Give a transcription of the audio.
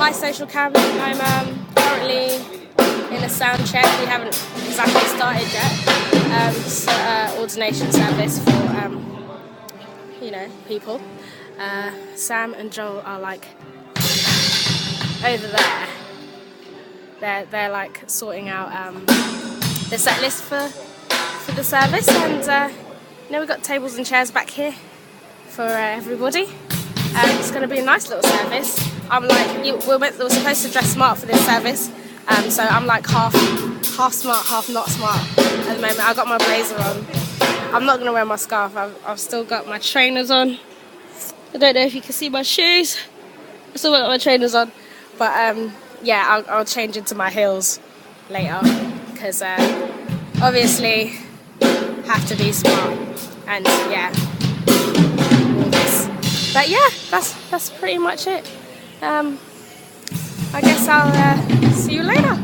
Hi Social Cam, I'm currently in a sound check. We haven't exactly started yet. Just ordination service for people. Sam and Joel are like over there. They're like sorting out the set list for the service, and we've got tables and chairs back here for everybody. It's going to be a nice little service. I'm like, we're supposed to dress smart for this service, so I'm like half smart, half not smart at the moment. I've got my blazer on. I'm not going to wear my scarf. I've still got my trainers on. I don't know if you can see my shoes. I've still got my trainers on, but yeah, I'll change into my heels later because obviously have to be smart, and yeah, all this. But yeah, that's pretty much it. I guess I'll see you later.